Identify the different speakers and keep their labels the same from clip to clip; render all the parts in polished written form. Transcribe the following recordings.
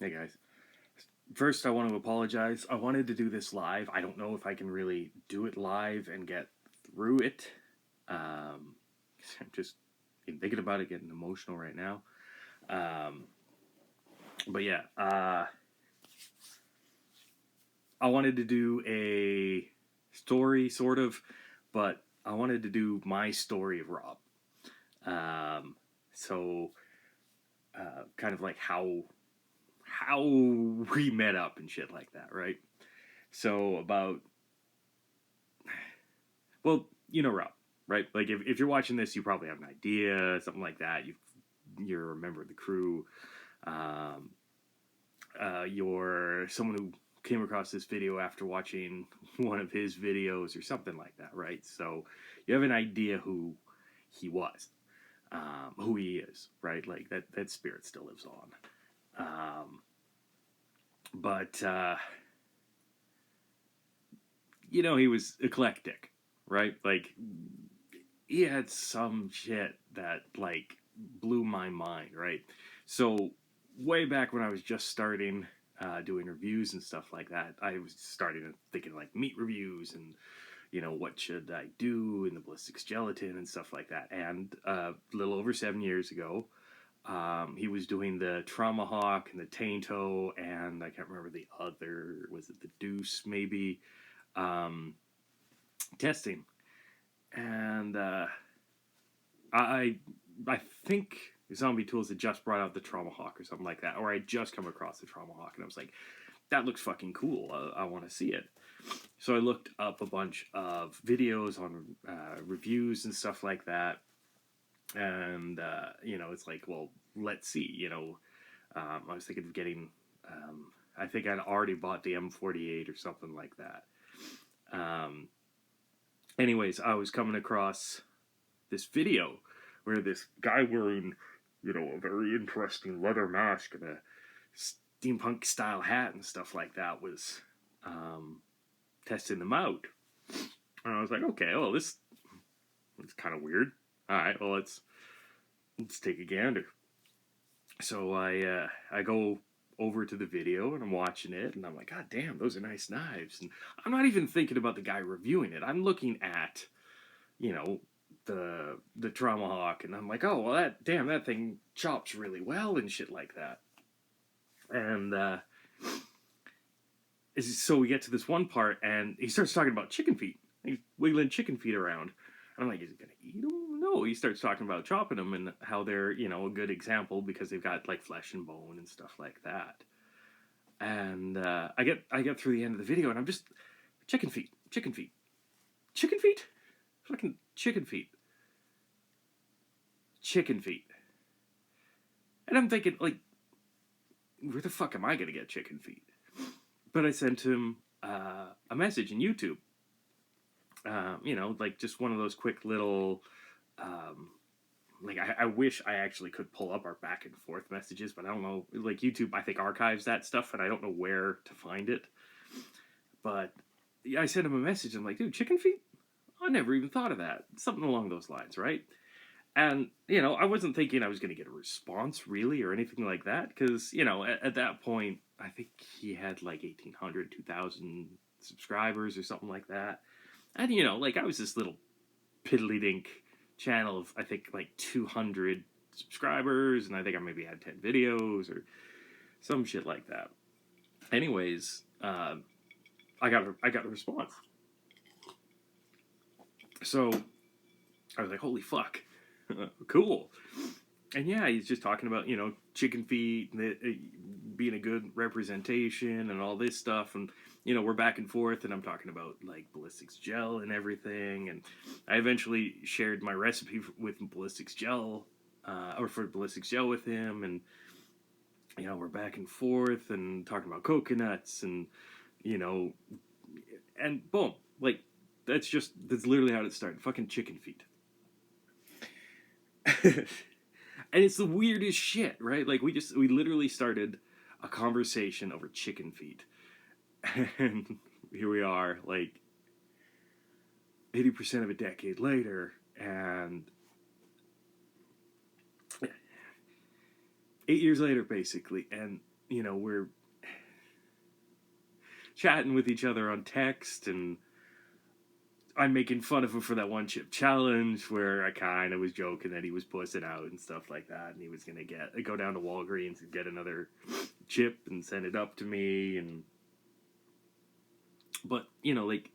Speaker 1: Hey guys. First, I want to apologize. I wanted to do this live. I don't know if I can really do it live and get through it. Um, I'm just thinking about it, getting emotional right now. Um, but yeah, I wanted to do a story, sort of, but I wanted to do my story of Rob. Um, so, kind of like how we met up and shit like that, right? So about Well, you know Rob, right? Like if you're watching this, you probably have an idea, something like that. You're a member of the crew. Um, you're someone who came across this video after watching one of his videos or something like that, right? So you have an idea who he was, who he is, right? Like that spirit still lives on. But he was eclectic, right? Like he had some shit that like blew my mind, right? So way back when I was just starting doing reviews and stuff like that, I was starting to thinking like meat reviews and what should I do in the ballistics gelatin and stuff like that. And a little over 7 years ago, he was doing the Trauma Hawk and the Tainto, and I can't remember the other. Was it the Deuce maybe? Um, Testing, and I I think Zombie Tools had just brought out the Trauma Hawk or something like that, or I just come across the Trauma Hawk, and I was like, that looks fucking cool. I want to see it. So I looked up a bunch of videos on reviews and stuff like that, and it's like, well, let's see. I was thinking of getting. I think I'd already bought the M48 or something like that. Um, anyways, I was coming across this video where this guy wearing, a very interesting leather mask and a steampunk style hat and stuff like that was testing them out. And I was like, okay, well, this is kind of weird. All right, well, let's take a gander. So I go over to the video and I'm watching it and I'm like, God damn, those are nice knives. And I'm not even thinking about the guy reviewing it. I'm looking at, you know, the Trauma Hawk, and I'm like, oh well, that thing chops really well and shit like that. And so we get to this one part, and he starts talking about chicken feet. He's wiggling chicken feet around. And I'm like, is he gonna eat them? No. He starts talking about chopping them and how they're a good example because they've got like flesh and bone and stuff like that. And I get through the end of the video, and I'm just chicken feet, chicken feet, chicken feet, fucking chicken feet, chicken feet. And I'm thinking, like, where the fuck am I gonna get chicken feet? But I sent him a message in YouTube. Like just one of those quick little. Like I wish I actually could pull up our back and forth messages, but I don't know. Like YouTube, I think archives that stuff, and I don't know where to find it. But yeah, I sent him a message. I'm like, dude, chicken feet? I never even thought of that. Something along those lines, right? And, I wasn't thinking I was going to get a response, really, or anything like that, because, at that point, I think he had like 1,800, 2,000 subscribers or something like that. And, like, I was this little piddly dink channel of, I think, like 200 subscribers, and I think I maybe had 10 videos or some shit like that. Anyways, I got a response. So I was like, holy fuck. Cool. And yeah, he's just talking about, chicken feet, being a good representation and all this stuff. And, we're back and forth, and I'm talking about, like, ballistics gel and everything. And I eventually shared my recipe with ballistics gel, or for ballistics gel with him. And, we're back and forth and talking about coconuts and, and boom. Like, that's literally how it started. Fucking chicken feet. And it's the weirdest shit, right? Like we literally started a conversation over chicken feet. And here we are, like 80% of a decade later, and 8 years later, basically, and we're chatting with each other on text, and I'm making fun of him for that one chip challenge where I kind of was joking that he was pussing out and stuff like that, and he was gonna go down to Walgreens and get another chip and send it up to me, but like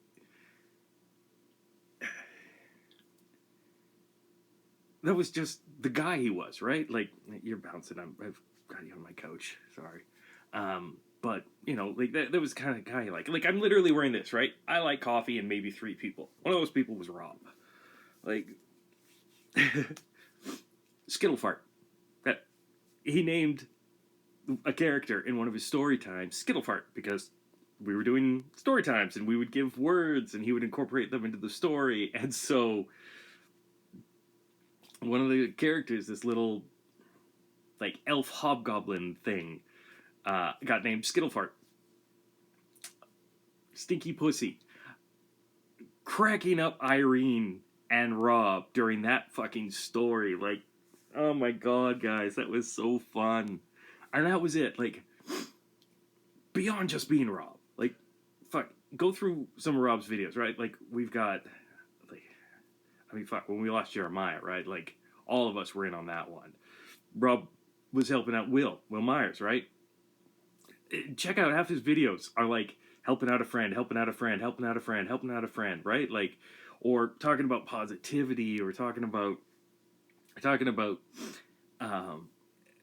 Speaker 1: that was just the guy he was, right? Like, you're bouncing. I've got you on my couch. Sorry. But like that was kind of guy like I'm literally wearing this, right? I like coffee and maybe 3 people. One of those people was Rob. Like Skittlefart. That he named a character in one of his story times Skittlefart because we were doing story times and we would give words and he would incorporate them into the story. And so one of the characters, this little like elf hobgoblin thing, got named Skittlefart. Stinky pussy. Cracking up Irene and Rob during that fucking story. Like, oh my god, guys, that was so fun. And that was it. Like, beyond just being Rob. Like, fuck, go through some of Rob's videos, right? Like, we've got, like, when we lost Jeremiah, right? Like, all of us were in on that one. Rob was helping out Will Myers, right? Check out half his videos are like helping out a friend, helping out a friend, helping out a friend, helping out a friend, right? Like, or talking about positivity, or talking about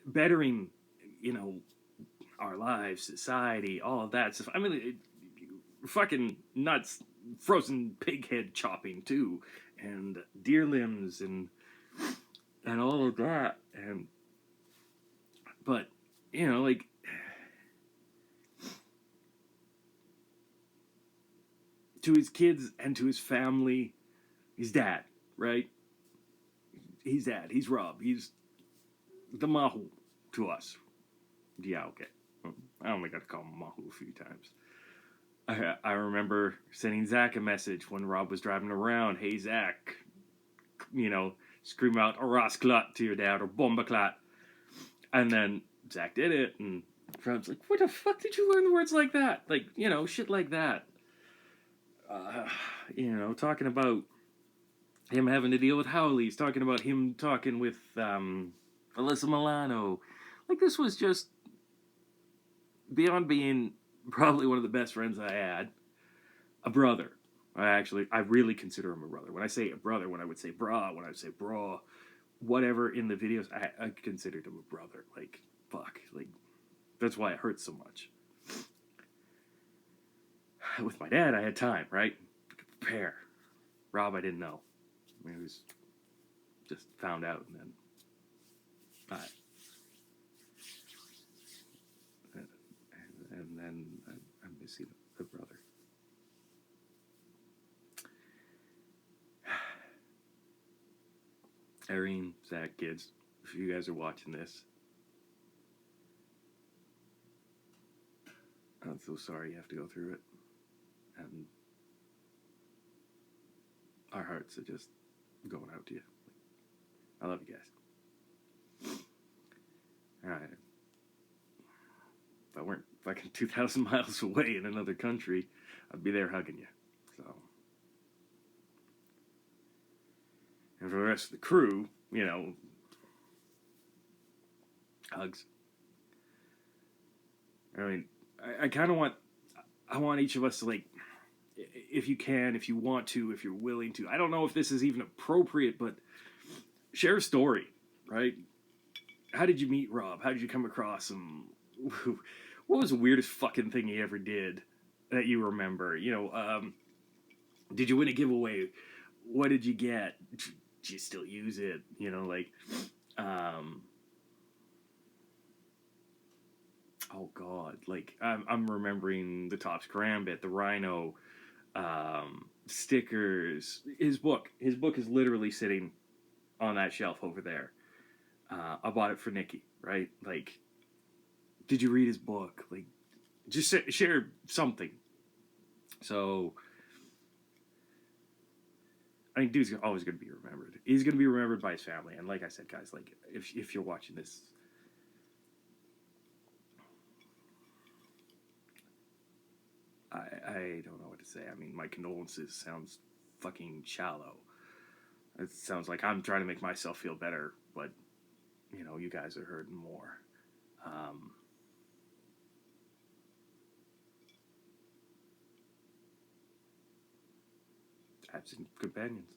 Speaker 1: bettering, our lives, society, all of that stuff. I mean, fucking nuts, frozen pig head chopping too, and deer limbs and all of that, but like. To his kids and to his family, he's dad, right? He's dad. He's Rob. He's the Mahu to us. Yeah, okay. I only got to call him Mahu a few times. I remember sending Zach a message when Rob was driving around. Hey, Zach, scream out Rasklat to your dad or Bombaklat. And then Zach did it, and Rob's like, what the fuck did you learn words like that? Like, shit like that. Talking about him having to deal with Howleys, talking about him talking with Alyssa Milano. Like, this was just beyond being probably one of the best friends I had. A brother. I really consider him a brother. When I say a brother, when I would say brah, when I would say bra, whatever in the videos, I considered him a brother. Like, fuck. Like, that's why it hurts so much. With my dad, I had time, right? I could prepare. Rob, I didn't know. I mean, it was just found out, and then I'm missing a brother. Irene, Zach, kids, if you guys are watching this, I'm so sorry you have to go through it. And our hearts are just going out to you. I love you guys. Alright. If I weren't fucking 2,000 miles away in another country, I'd be there hugging you. So. And for the rest of the crew, hugs. I mean, I kind of I want each of us to, like, if you can, if you want to, if you're willing to. I don't know if this is even appropriate, but share a story, right? How did you meet Rob? How did you come across him? What was the weirdest fucking thing he ever did that you remember? Did you win a giveaway? What did you get? Do you still use it? Oh god, like I'm remembering the Topps Karambit, the Rhino, stickers. His book is literally sitting on that shelf over there. I bought it for Nikki, right? Like, did you read his book? Like, just share something. So, I think dude's always going to be remembered. He's going to be remembered by his family. And like I said, guys, like, if you're watching this, I don't know what to say. I mean, my condolences sounds fucking shallow. It sounds like I'm trying to make myself feel better, but, you know, you guys are hurting more. Um, Absent companions.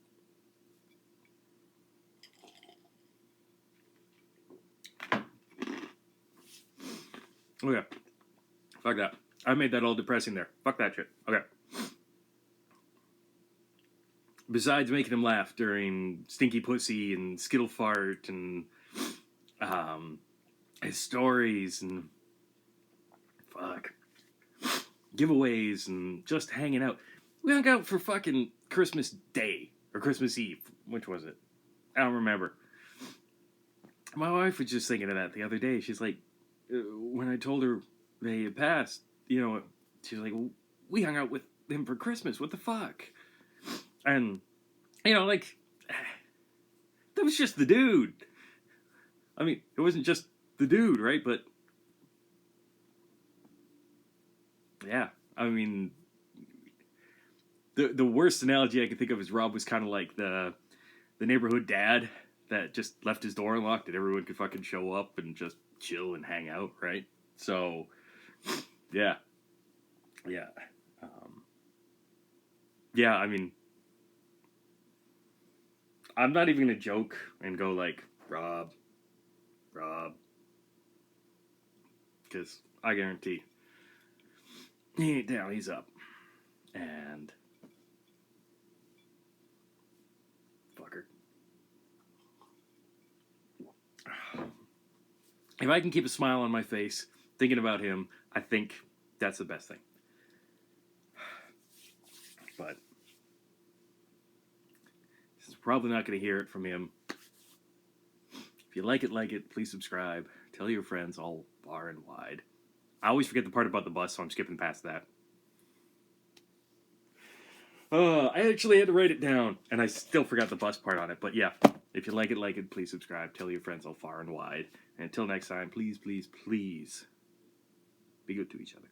Speaker 1: Okay. Fuck that. I made that all depressing there. Fuck that shit. Okay. Besides making him laugh during Stinky Pussy and Skittle Fart and um, his stories and fuck giveaways and just hanging out. We hung out for fucking Christmas Day or Christmas Eve. Which was it? I don't remember. My wife was just thinking of that the other day. She's like, when I told her they had passed, you know, she's like, we hung out with him for Christmas. What the fuck? And, you know, like, that was just the dude. I mean, it wasn't just the dude, right? But, yeah, I mean, the worst analogy I could think of is Rob was kind of like the neighborhood dad that just left his door unlocked and everyone could fucking show up and just chill and hang out, right? So, yeah. Yeah. Yeah, I mean, I'm not even gonna joke and go like, Rob, because I guarantee he ain't down, he's up. And, fucker. If I can keep a smile on my face thinking about him, I think that's the best thing. But this is probably not going to hear it from him. If you like it, please subscribe. Tell your friends all far and wide. I always forget the part about the bus, so I'm skipping past that. I actually had to write it down, and I still forgot the bus part on it. But yeah, if you like it, please subscribe. Tell your friends all far and wide. And until next time, please, please, please be good to each other.